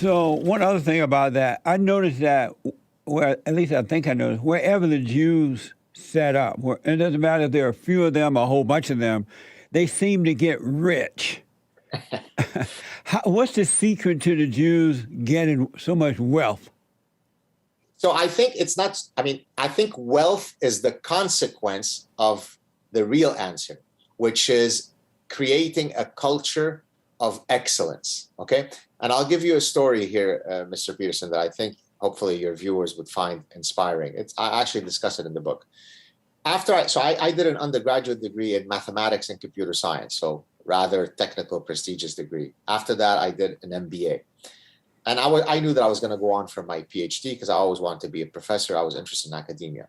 So one other thing about that, I noticed that, well, at least I think I noticed, wherever the Jews set up, it doesn't matter if there are a few of them or a whole bunch of them, they seem to get rich. What's the secret to the Jews getting so much wealth? So I think it's not, I think wealth is the consequence of the real answer, which is creating a culture of excellence. Okay. And I'll give you a story here, Mr. Peterson, that I think hopefully your viewers would find inspiring. I actually discuss it in the book. I did an undergraduate degree in mathematics and computer science, so rather technical, prestigious degree. After that, I did an MBA. And I knew that I was going to go on for my PhD because I always wanted to be a professor. I was interested in academia.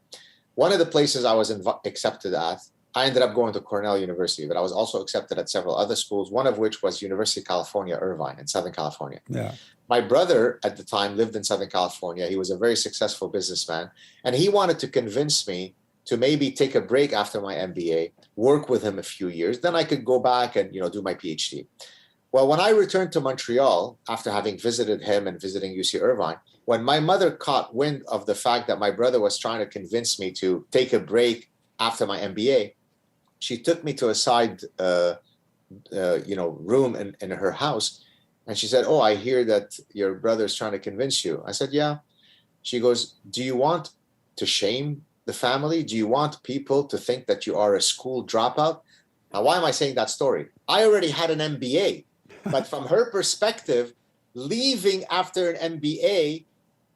One of the places I was accepted at, I ended up going to Cornell University, but I was also accepted at several other schools, one of which was University of California, Irvine in Southern California. Yeah. My brother at the time lived in Southern California. He was a very successful businessman, and he wanted to convince me to maybe take a break after my MBA, work with him a few years, then I could go back and do my PhD. Well, when I returned to Montreal after having visited him and visiting UC Irvine, when my mother caught wind of the fact that my brother was trying to convince me to take a break after my MBA, she took me to a side room in her house, and she said, "Oh, I hear that your brother's trying to convince you." I said, "Yeah." She goes, "Do you want to shame the family? Do you want people to think that you are a school dropout?" Now, why am I saying that story? I already had an MBA, but from her perspective, leaving after an MBA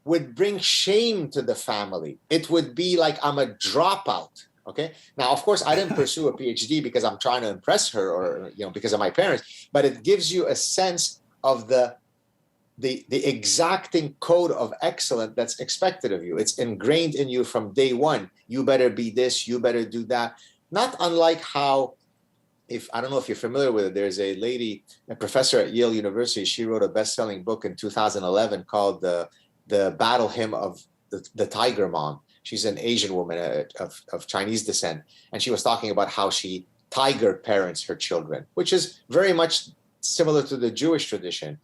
would bring shame to the family. It would be like I'm a dropout. Okay. Now, of course, I didn't pursue a PhD because I'm trying to impress her or because of my parents, but it gives you a sense of the exacting code of excellence that's expected of you. It's ingrained in you from day one. You better be this, you better do that. Not unlike how, I don't know if you're familiar with it, there's a lady, a professor at Yale University. She wrote a best-selling book in 2011 called the Battle Hymn of the Tiger Mom. She's an Asian woman of Chinese descent. And she was talking about how she tiger parents her children, which is very much similar to the Jewish tradition.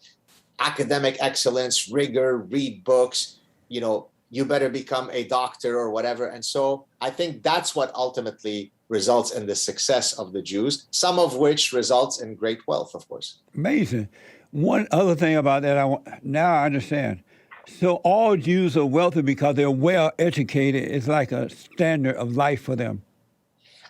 Academic excellence, rigor, read books, you better become a doctor or whatever. And so I think that's what ultimately results in the success of the Jews, some of which results in great wealth, of course. Amazing. One other thing about that, now I understand. So all Jews are wealthy because they're well educated. It's like a standard of life for them.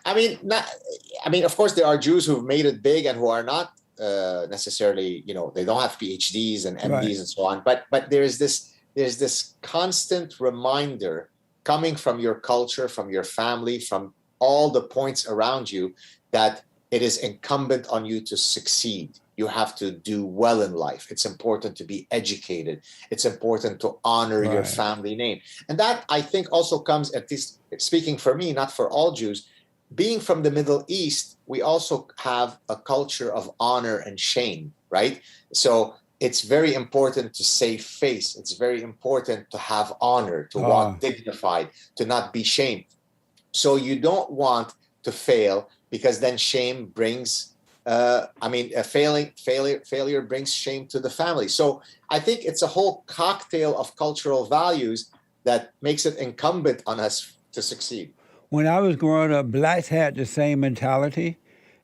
Of course, there are Jews who've made it big and who are not necessarily, they don't have PhDs and MDs, right, and so on. But there's this constant reminder coming from your culture, from your family, from all the points around you, that it is incumbent on you to succeed. You have to do well in life. It's important to be educated. It's important to honor your family name. And that, I think, also comes, at least speaking for me, not for all Jews, being from the Middle East, we also have a culture of honor and shame, right? So it's very important to save face. It's very important to have honor, to walk dignified, to not be shamed. So you don't want to fail, because then shame brings failure brings shame to the family. So I think it's a whole cocktail of cultural values that makes it incumbent on us to succeed. When I was growing up, blacks had the same mentality.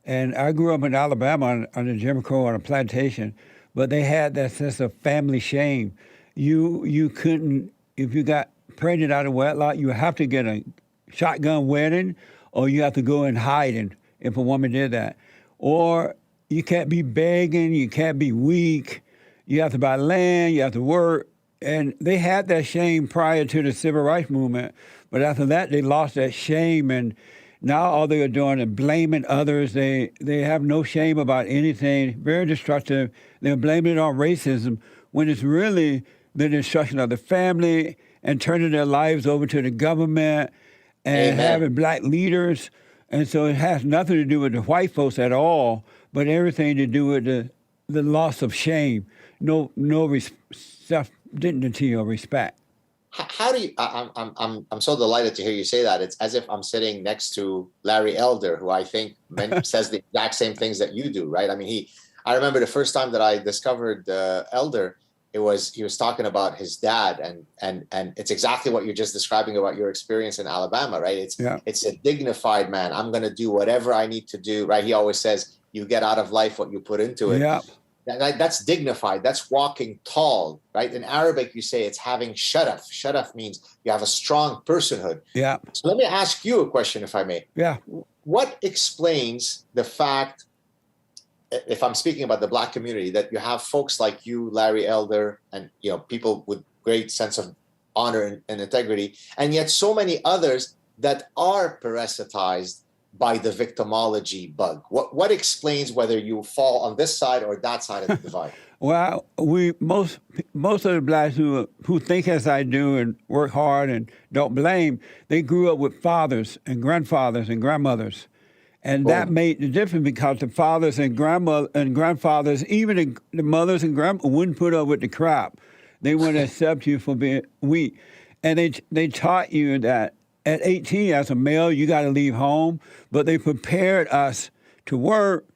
And I grew up in Alabama under Jim Crow on a plantation, but they had that sense of family shame. You couldn't, if you got pregnant out of wedlock, you have to get a shotgun wedding, or you have to go in hiding if a woman did that. Or you can't be begging, you can't be weak, you have to buy land, you have to work. And they had that shame prior to the Civil Rights Movement, but after that they lost that shame, and now all they are doing is blaming others. They have no shame about anything, very destructive. They're blaming it on racism when it's really the destruction of the family and turning their lives over to the government and having black leaders. And so it has nothing to do with the white folks at all, but everything to do with the loss of shame, no self-dignity or respect. How do you? I'm so delighted to hear you say that. It's as if I'm sitting next to Larry Elder, who I think says the exact same things that you do, right? I remember the first time that I discovered Elder, he was talking about his dad, and it's exactly what you're just describing about your experience in Alabama, right? It's a dignified man. I'm going to do whatever I need to do, right? He always says, you get out of life what you put into it. Yeah. That's dignified. That's walking tall, right? In Arabic, you say it's having sharaf. Sharaf means you have a strong personhood. Yeah. So let me ask you a question, if I may. Yeah. What explains the fact, if I'm speaking about the Black community, that you have folks like you, Larry Elder, and people with great sense of honor and integrity, and yet so many others that are parasitized by the victimology bug? What explains whether you fall on this side or that side of the divide? Well, most of the Blacks who think as I do and work hard and don't blame, they grew up with fathers and grandfathers and grandmothers. And that made the difference, because the fathers and grandfathers, even the mothers and grandmothers, wouldn't put up with the crap. They wouldn't accept you for being weak. And they taught you that at 18, as a male, you got to leave home. But they prepared us to work.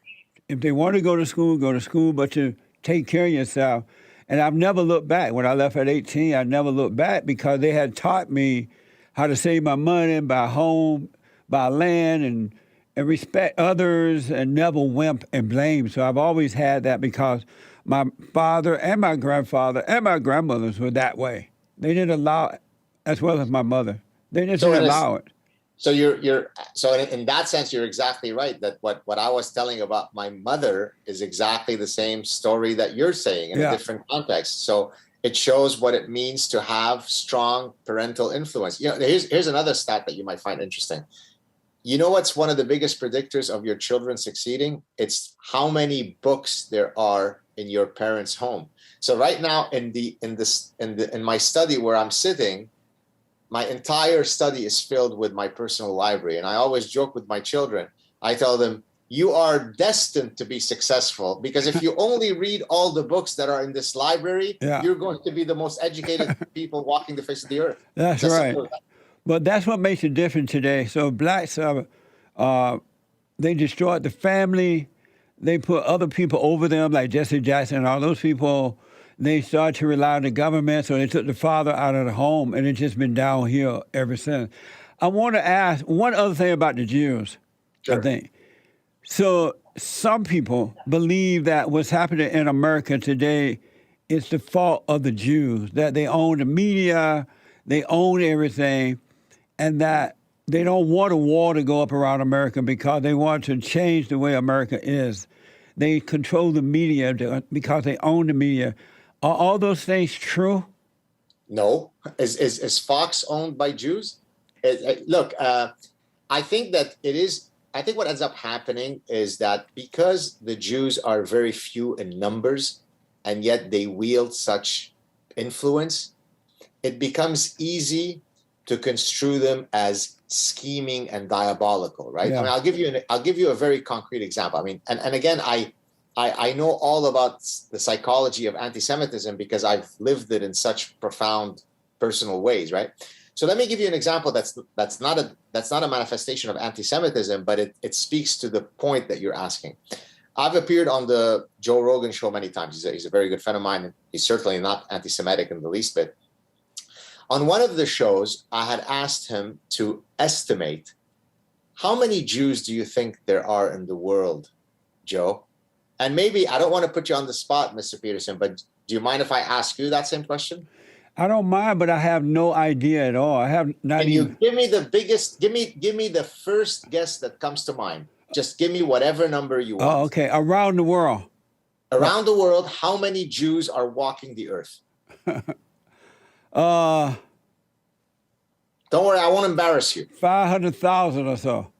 If they want to go to school, but to take care of yourself. And I've never looked back. When I left at 18, I never looked back, because they had taught me how to save my money, buy home, buy land, and respect others, and never wimp and blame. So I've always had that, because my father and my grandfather and my grandmothers were that way. They didn't allow it, as well as my mother. They just didn't allow it. So so in that sense, you're exactly right, that what I was telling about my mother is exactly the same story that you're saying in a different context. So it shows what it means to have strong parental influence. Here's another stat that you might find interesting. You know what's one of the biggest predictors of your children succeeding? It's how many books there are in your parents' home. So right now in my study where I'm sitting, my entire study is filled with my personal library. And I always joke with my children. I tell them, you are destined to be successful, because if you only read all the books that are in this library, you're going to be the most educated people walking the face of the earth. That's right. But that's what makes it different today. So Blacks, they destroyed the family. They put other people over them, like Jesse Jackson and all those people. They started to rely on the government, so they took the father out of the home, and it's just been downhill ever since. I want to ask one other thing about the Jews, I think. So some people believe that what's happening in America today is the fault of the Jews, that they own the media, they own everything, and that they don't want a war to go up around America because they want to change the way America is. They control the media because they own the media. Are all those things true? No. Is Fox owned by Jews? Look, I think that it is. I think what ends up happening is that because the Jews are very few in numbers, and yet they wield such influence, it becomes easy to construe them as scheming and diabolical, right? Yeah. I mean, I'll give you a very concrete example. I mean, and again, I know all about the psychology of anti-Semitism because I've lived it in such profound personal ways, right? So let me give you an example that's not a manifestation of anti-Semitism, but it speaks to the point that you're asking. I've appeared on the Joe Rogan show many times. He's a very good friend of mine, and he's certainly not anti-Semitic in the least bit. On one of the shows, I had asked him to estimate how many Jews do you think there are in the world, Joe? And maybe, I don't want to put you on the spot, Mr. Peterson, but do you mind if I ask you that same question? I don't mind, but I have no idea at all. I have not Can even. You give me the biggest, give me the first guess that comes to mind. Just give me whatever number you want. Oh, okay. Around the world. Around the world, how many Jews are walking the earth? Don't worry, I won't embarrass you. 500,000 or so.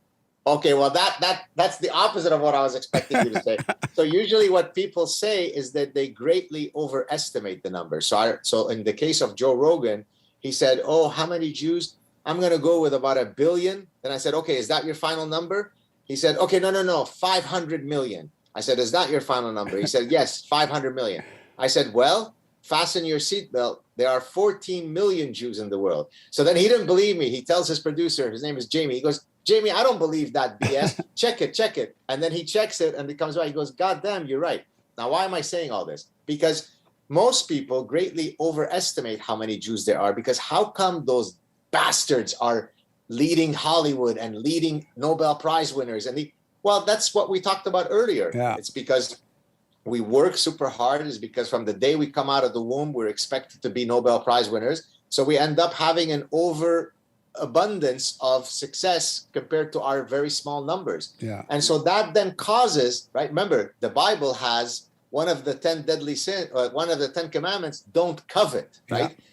Okay, well, that's the opposite of what I was expecting you to say. So usually what people say is that they greatly overestimate the number. So in the case of Joe Rogan, he said, oh, how many Jews? I'm going to go with about 1 billion. Then I said, okay, is that your final number? He said, okay, no, 500 million. I said, is that your final number? He said, yes, 500 million. I said, well, fasten your seatbelt. There are 14 million Jews in the world. So then he didn't believe me. He tells his producer, his name is Jamie. He goes, Jamie, I don't believe that BS. Check it. And then he checks it and it comes back. He goes, God damn, you're right. Now, why am I saying all this? Because most people greatly overestimate how many Jews there are, because how come those bastards are leading Hollywood and leading Nobel Prize winners? Well, that's what we talked about earlier. Yeah. It's because we work super hard. It's because from the day we come out of the womb, we're expected to be Nobel Prize winners. So we end up having an overabundance of success compared to our very small numbers. Yeah. And so that then causes, right? Remember, the Bible has one of the 10 deadly sins, one of the 10 commandments, don't covet, right? Yeah.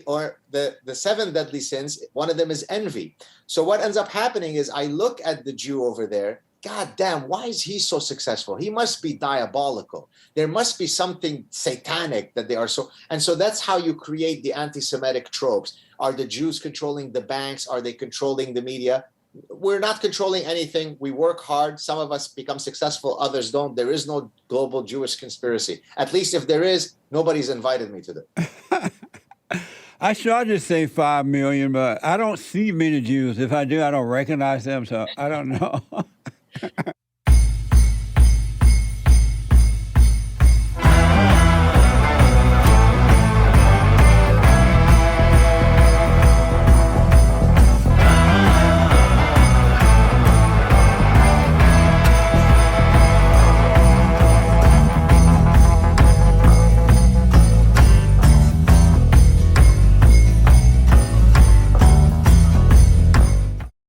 Or the 7 deadly sins, one of them is envy. So what ends up happening is I look at the Jew over there, God damn, why is he so successful? He must be diabolical. There must be something satanic that they are so. And so that's how you create the anti-Semitic tropes. Are the Jews controlling the banks? Are they controlling the media? We're not controlling anything. We work hard. Some of us become successful, others don't. There is no global Jewish conspiracy. At least if there is, nobody's invited me to them. I started to say 5 million, but I don't see many Jews. If I do, I don't recognize them, so I don't know.